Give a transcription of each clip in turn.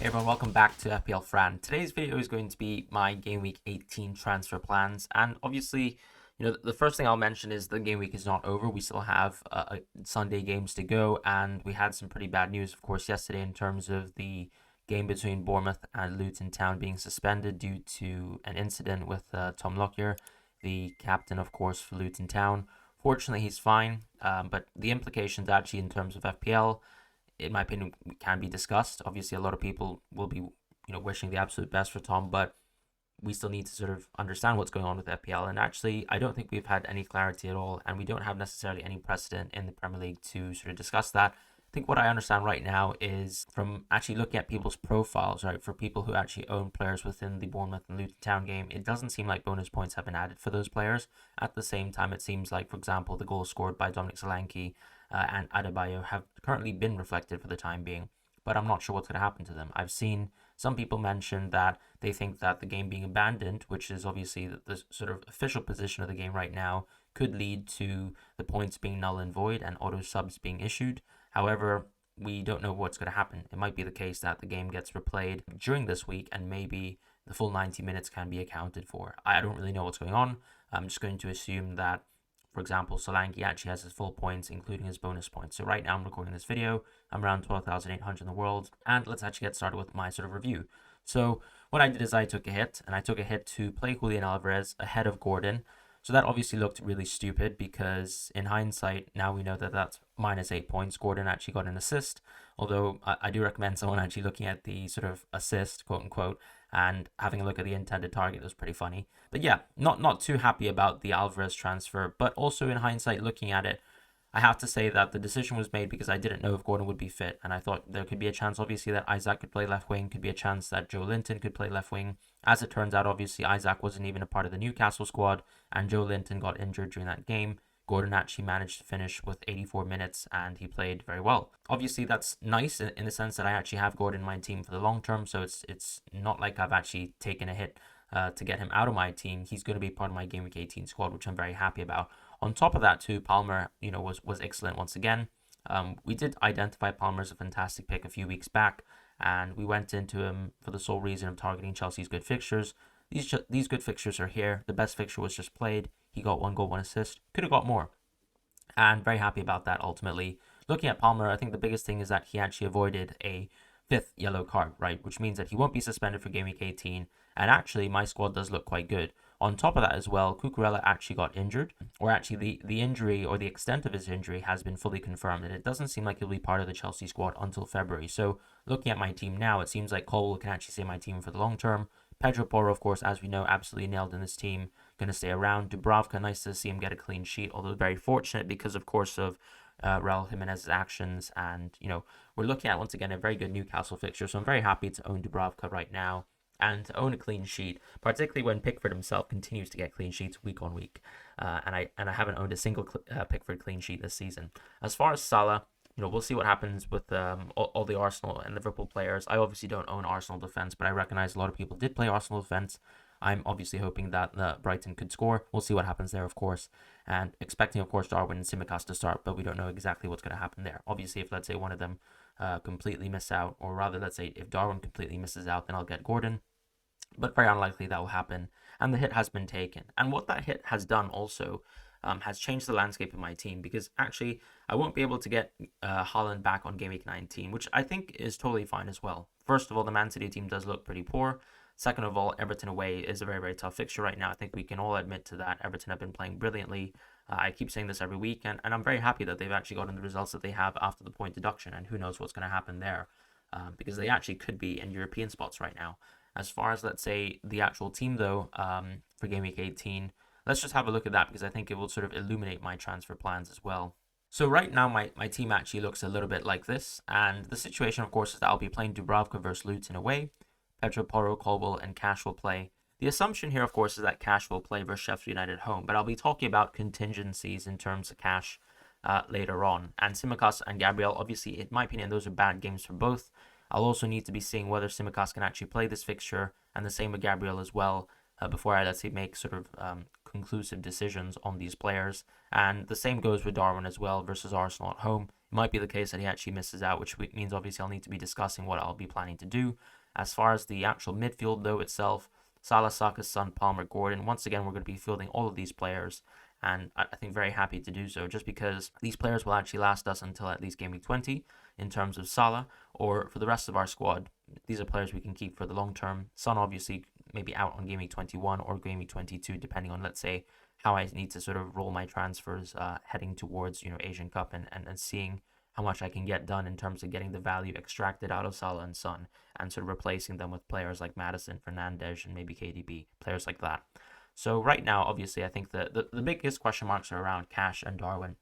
Hey everyone, welcome back to FPL Fran. Today's video is going to be my Game Week 18 transfer plans, and obviously, the first thing I'll mention is the Game Week is not over. We still have Sunday games to go, and we had some pretty bad news, of course, yesterday in terms of the game between Bournemouth and Luton Town being suspended due to an incident with Tom Lockyer, the captain, of course, for Luton Town. Fortunately, he's fine, but the implications actually in terms of FPL, in my opinion, can be discussed. Obviously, a lot of people will be, wishing the absolute best for Tom, but we still need to sort of understand what's going on with FPL. And actually, I don't think we've had any clarity at all, and we don't have necessarily any precedent in the Premier League to sort of discuss that. I think what I understand right now is from actually looking at people's profiles, right, for people who actually own players within the Bournemouth and Luton Town game, it doesn't seem like bonus points have been added for those players. At the same time, it seems like, for example, the goals scored by Dominic Solanke and Adebayo have currently been reflected for the time being, but I'm not sure what's going to happen to them. I've seen some people mention that they think that the game being abandoned, which is obviously the sort of official position of the game right now, could lead to the points being null and void and auto subs being issued. However, we don't know what's going to happen. It might be the case that the game gets replayed during this week and maybe the full 90 minutes can be accounted for. I don't really know what's going on. I'm just going to assume that, for example, Solanke actually has his full points, including his bonus points. So right now I'm recording this video. I'm around 12,800 in the world. And let's actually get started with my sort of review. So what I did is I took a hit, and I took a hit to play Julian Alvarez ahead of Gordon. So that obviously looked really stupid because in hindsight, now we know that that's minus 8 points. Gordon actually got an assist, although I do recommend someone actually looking at the sort of assist, quote unquote, and having a look at the intended target. It was pretty funny. But yeah, not too happy about the Alvarez transfer, but also in hindsight looking at it, I have to say that the decision was made because I didn't know if Gordon would be fit, and I thought there could be a chance, obviously, that Isaac could play left wing, could be a chance that Joe Linton could play left wing. As it turns out, obviously, Isaac wasn't even a part of the Newcastle squad, and Joe Linton got injured during that game. Gordon actually managed to finish with 84 minutes, and he played very well. Obviously, that's nice in the sense that I actually have Gordon in my team for the long term, so it's not like I've actually taken a hit to get him out of my team. He's going to be part of my Game Week 18 squad, which I'm very happy about. On top of that, too, Palmer, was excellent once again. We did identify Palmer as a fantastic pick a few weeks back, and we went into him for the sole reason of targeting Chelsea's good fixtures. These good fixtures are here. The best fixture was just played. He got 1 goal, 1 assist. Could have got more. And very happy about that ultimately. Looking at Palmer, I think the biggest thing is that he actually avoided a 5th yellow card, right? Which means that he won't be suspended for Game Week 18. And actually, my squad does look quite good. On top of that as well, Cucurella actually got injured, or actually the injury or the extent of his injury has been fully confirmed, and it doesn't seem like he'll be part of the Chelsea squad until February. So looking at my team now, it seems like Cole can actually stay my team for the long term. Pedro Porro, of course, as we know, absolutely nailed in this team, going to stay around. Dubravka, nice to see him get a clean sheet, although very fortunate because, of course, of Raul Jimenez's actions. And, we're looking at, once again, a very good Newcastle fixture, so I'm very happy to own Dubravka right now and to own a clean sheet, particularly when Pickford himself continues to get clean sheets week on week. And I haven't owned a single Pickford clean sheet this season. As far as Salah, we'll see what happens with all the Arsenal and Liverpool players. I obviously don't own Arsenal defense, but I recognize a lot of people did play Arsenal defense. I'm obviously hoping that Brighton could score. We'll see what happens there, of course. And expecting, of course, Darwin and Tsimikas to start, but we don't know exactly what's going to happen there. Obviously, if, let's say, one of them completely miss out, or rather, let's say, if Darwin completely misses out, then I'll get Gordon. But very unlikely that will happen. And the hit has been taken. And what that hit has done also has changed the landscape of my team, because actually I won't be able to get Haaland back on Game Week 19, which I think is totally fine as well. First of all, the Man City team does look pretty poor. Second of all, Everton away is a very, very tough fixture right now. I think we can all admit to that. Everton have been playing brilliantly. I keep saying this every week, and I'm very happy that they've actually gotten the results that they have after the point deduction, and who knows what's going to happen there, because they actually could be in European spots right now. As far as, let's say, the actual team, though, for Game Week 18, let's just have a look at that, because I think it will sort of illuminate my transfer plans as well. So right now, my team actually looks a little bit like this, and the situation, of course, is that I'll be playing Dubravka versus Luton away. Pedro Porro, Colwell, and Cash will play. The assumption here, of course, is that Cash will play versus Sheffield United at home, but I'll be talking about contingencies in terms of Cash later on. And Tsimikas and Gabriel, obviously, in my opinion, those are bad games for both. I'll also need to be seeing whether Tsimikas can actually play this fixture, and the same with Gabriel as well, before I, let's say, make sort of conclusive decisions on these players. And the same goes with Darwin as well versus Arsenal at home. it might be the case that he actually misses out, which means obviously I'll need to be discussing what I'll be planning to do. As far as the actual midfield, though, itself, Salah, Saka, Son, Palmer, Gordon, once again, we're going to be fielding all of these players, and I think very happy to do so, just because these players will actually last us until at least Game Week 20 in terms of Salah, or for the rest of our squad, these are players we can keep for the long term. Son, obviously, maybe out on Game Week 21 or Game Week 22, depending on, let's say, how I need to sort of roll my transfers heading towards, Asian Cup and seeing how much I can get done in terms of getting the value extracted out of Salah and Son and sort of replacing them with players like Madison, Fernandes, and maybe KDB, players like that. So right now, obviously, I think the biggest question marks are around Cash and Darwin.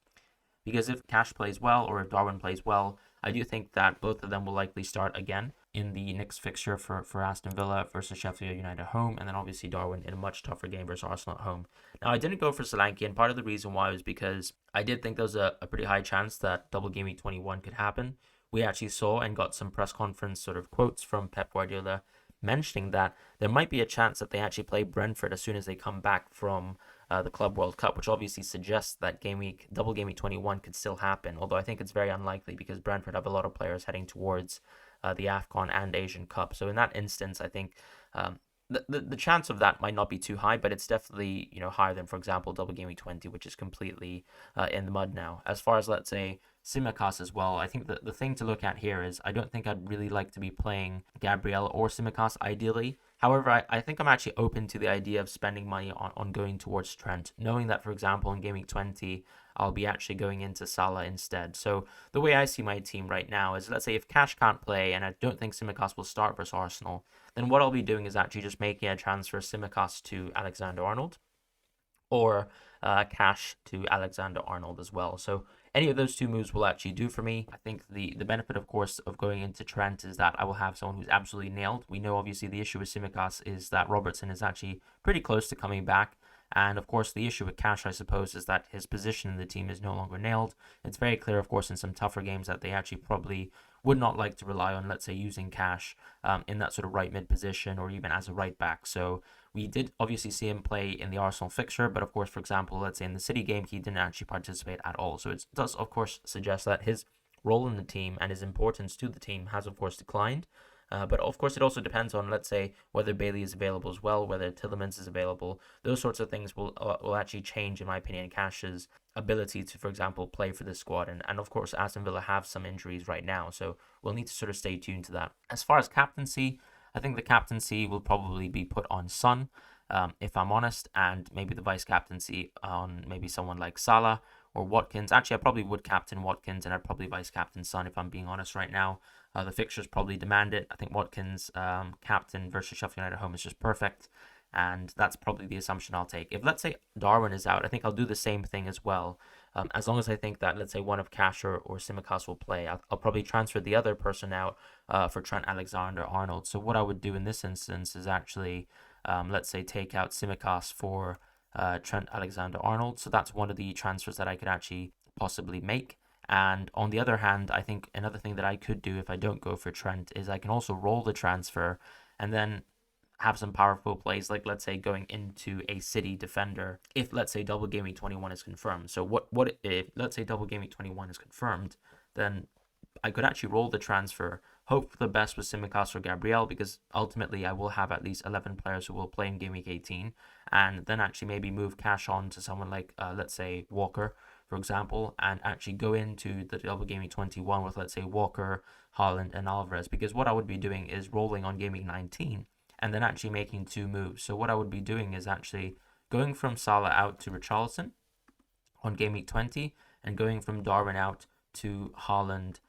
Because if Cash plays well or if Darwin plays well, I do think that both of them will likely start again in the next fixture for Aston Villa versus Sheffield United at home, and then obviously Darwin in a much tougher game versus Arsenal at home. Now, I didn't go for Solanke, and part of the reason why was because I did think there was a pretty high chance that double game week 21 could happen. We actually saw and got some press conference sort of quotes from Pep Guardiola mentioning that there might be a chance that they actually play Brentford as soon as they come back from the Club World Cup, which obviously suggests that double game week 21 could still happen, although I think it's very unlikely because Brentford have a lot of players heading towards the AFCON and Asian Cup. So in that instance, I think the chance of that might not be too high, but it's definitely higher than, for example, double game week 20, which is completely in the mud now. As far as, let's say, Tsimikas as well, I think the thing to look at here is I don't think I'd really like to be playing Gabriel or Tsimikas ideally. However, I think I'm actually open to the idea of spending money on going towards Trent, knowing that, for example, in Game Week 20, I'll be actually going into Salah instead. So the way I see my team right now is, let's say if Cash can't play, and I don't think Tsimikas will start versus Arsenal, then what I'll be doing is actually just making a transfer Tsimikas to Alexander-Arnold, or Cash to Alexander-Arnold as well. So any of those two moves will actually do for me. I think the benefit, of course, of going into Trent is that I will have someone who's absolutely nailed. We know, obviously, the issue with Tsimikas is that Robertson is actually pretty close to coming back. And, of course, the issue with Cash, I suppose, is that his position in the team is no longer nailed. It's very clear, of course, in some tougher games that they actually probably would not like to rely on, let's say, using Cash in that sort of right mid position or even as a right back. So we did obviously see him play in the Arsenal fixture, but of course, for example, let's say in the City game, he didn't actually participate at all. So it does, of course, suggest that his role in the team and his importance to the team has, of course, declined. But of course, it also depends on, let's say, whether Bailey is available as well, whether Tillemans is available. Those sorts of things will actually change, in my opinion, Cash's ability to, for example, play for this squad. And of course, Aston Villa have some injuries right now, so we'll need to sort of stay tuned to that. As far as captaincy, I think the captaincy will probably be put on Son, if I'm honest, and maybe the vice captaincy on maybe someone like Salah or Watkins. Actually, I probably would captain Watkins and I'd probably vice captain Son if I'm being honest right now. The fixtures probably demand it. I think Watkins captain versus Sheffield United at home is just perfect, and that's probably the assumption I'll take. If, let's say, Darwin is out, I think I'll do the same thing as well. As long as I think that, let's say, one of Cash or Tsimikas will play, I'll probably transfer the other person out for Trent Alexander-Arnold. So what I would do in this instance is actually, let's say, take out Tsimikas for Trent Alexander-Arnold. So that's one of the transfers that I could actually possibly make. And on the other hand, I think another thing that I could do if I don't go for Trent is I can also roll the transfer and then have some powerful plays, like, let's say, going into a City defender if, let's say, double game week 21 is confirmed. So what if, let's say, double game week 21 is confirmed, then I could actually roll the transfer, hope for the best with Tsimikas or Gabriel, because ultimately I will have at least 11 players who will play in Game Week 18, and then actually maybe move Cash on to someone like, let's say, Walker, for example, and actually go into the double Game Week 21 with, let's say, Walker, Haaland, and Alvarez, because what I would be doing is rolling on Game Week 19 and then actually making two moves. So what I would be doing is actually going from Salah out to Richarlison on Game Week 20 and going from Darwin out to Haaland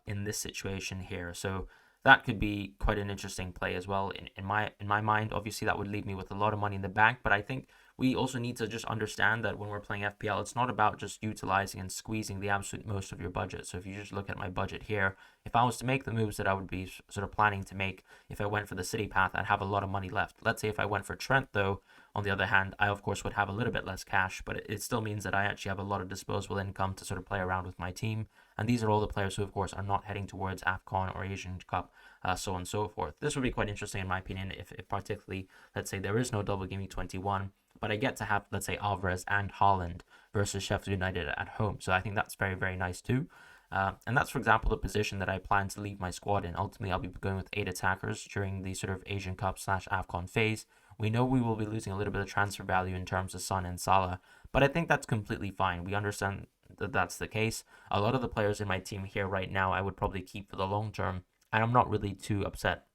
in this situation here. So that could be quite an interesting play as well. In my mind, obviously that would leave me with a lot of money in the bank, but I think we also need to just understand that when we're playing FPL, it's not about just utilizing and squeezing the absolute most of your budget. So if you just look at my budget here, if I was to make the moves that I would be sort of planning to make if I went for the City path, I'd have a lot of money left. Let's say if I went for Trent, though, on the other hand, I, of course, would have a little bit less cash, but it still means that I actually have a lot of disposable income to sort of play around with my team. And these are all the players who, of course, are not heading towards AFCON or Asian Cup, so on and so forth. This would be quite interesting, in my opinion, if particularly, let's say, there is no double Game Week 21, but I get to have, let's say, Alvarez and Haaland versus Sheffield United at home. So I think that's very, very nice too. And that's, for example, the position that I plan to leave my squad in. Ultimately, I'll be going with 8 attackers during the sort of Asian Cup / AFCON phase. We know we will be losing a little bit of transfer value in terms of Son and Salah, but I think that's completely fine. We understand that that's the case. A lot of the players in my team here right now, I would probably keep for the long term, and I'm not really too upset.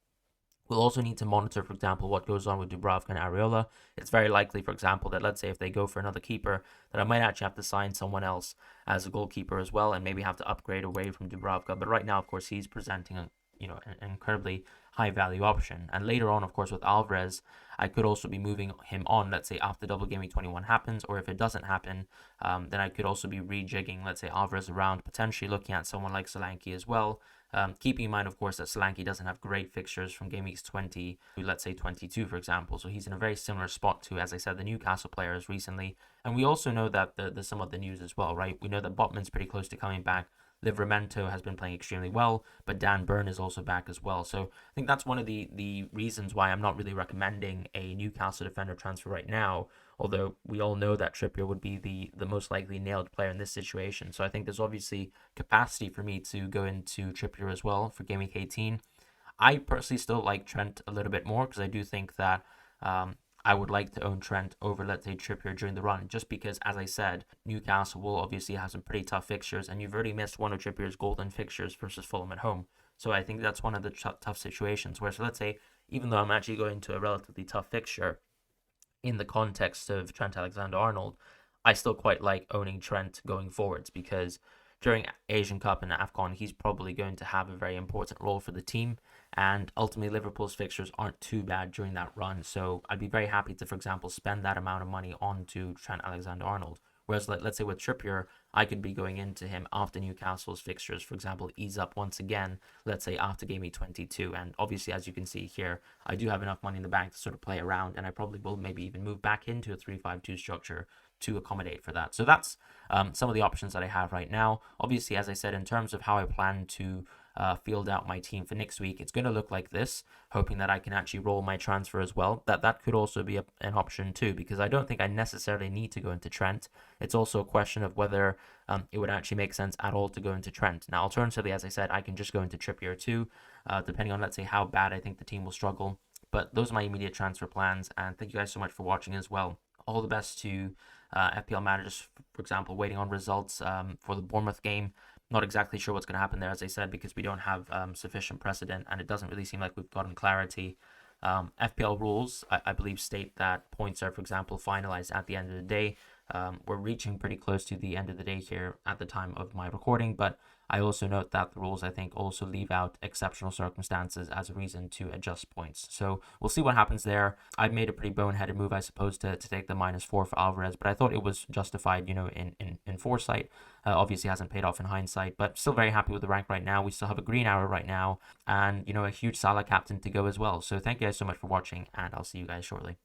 We'll also need to monitor, for example, what goes on with Dubravka and Areola. It's very likely, for example, that let's say if they go for another keeper, that I might actually have to sign someone else as a goalkeeper as well, and maybe have to upgrade away from Dubravka. But right now, of course, he's presenting an incredibly high value option. And later on, of course, with Alvarez, I could also be moving him on, let's say after double Game Week 21 happens, or if it doesn't happen, then I could also be rejigging, let's say, Alvarez around, potentially looking at someone like Solanke as well. Keeping in mind, of course, that Solanke doesn't have great fixtures from game weeks 20 to, let's say, 22, for example. So he's in a very similar spot to, as I said, the Newcastle players recently. And we also know that the some of the news as well, right? We know that Botman's pretty close to coming back. Livramento has been playing extremely well, but Dan Burn is also back as well. So I think that's one of the reasons why I'm not really recommending a Newcastle defender transfer right now, although we all know that Trippier would be the most likely nailed player in this situation. So I think there's obviously capacity for me to go into Trippier as well for Game Week 18. I personally still like Trent a little bit more because I do think that I would like to own Trent over, let's say, Trippier during the run, just because, as I said, Newcastle will obviously have some pretty tough fixtures, and you've already missed one of Trippier's golden fixtures versus Fulham at home. So I think that's one of the tough situations where, so let's say, even though I'm actually going to a relatively tough fixture in the context of Trent Alexander-Arnold, I still quite like owning Trent going forwards because during Asian Cup and AFCON, he's probably going to have a very important role for the team. And ultimately, Liverpool's fixtures aren't too bad during that run. So I'd be very happy to, for example, spend that amount of money onto Trent Alexander-Arnold. Whereas, let's say with Trippier, I could be going into him after Newcastle's fixtures, for example, ease up once again, let's say after Game Week 22. And obviously, as you can see here, I do have enough money in the bank to sort of play around, and I probably will maybe even move back into a 3-5-2 structure to accommodate for that. So that's some of the options that I have right now. Obviously, as I said, in terms of how I plan to field out my team for next week, it's going to look like this, hoping that I can actually roll my transfer as well. That could also be an option too, because I don't think I necessarily need to go into Trent. It's also a question of whether it would actually make sense at all to go into Trent. Now, alternatively, as I said, I can just go into Trippier too, depending on, let's say, how bad I think the team will struggle. But those are my immediate transfer plans, and thank you guys so much for watching as well. All the best to FPL managers, for example, waiting on results for the Bournemouth game. Not exactly sure what's going to happen there, as I said, because we don't have sufficient precedent, and it doesn't really seem like we've gotten clarity. FPL rules, I believe, state that points are, for example, finalized at the end of the day. We're reaching pretty close to the end of the day here at the time of my recording, but I also note that the rules, I think, also leave out exceptional circumstances as a reason to adjust points. So we'll see what happens there. I made a pretty boneheaded move, I suppose, to take the -4 for Alvarez, but I thought it was justified, in foresight. Obviously hasn't paid off in hindsight, but still very happy with the rank right now. We still have a green arrow right now, and, a huge Salah captain to go as well. So thank you guys so much for watching, and I'll see you guys shortly.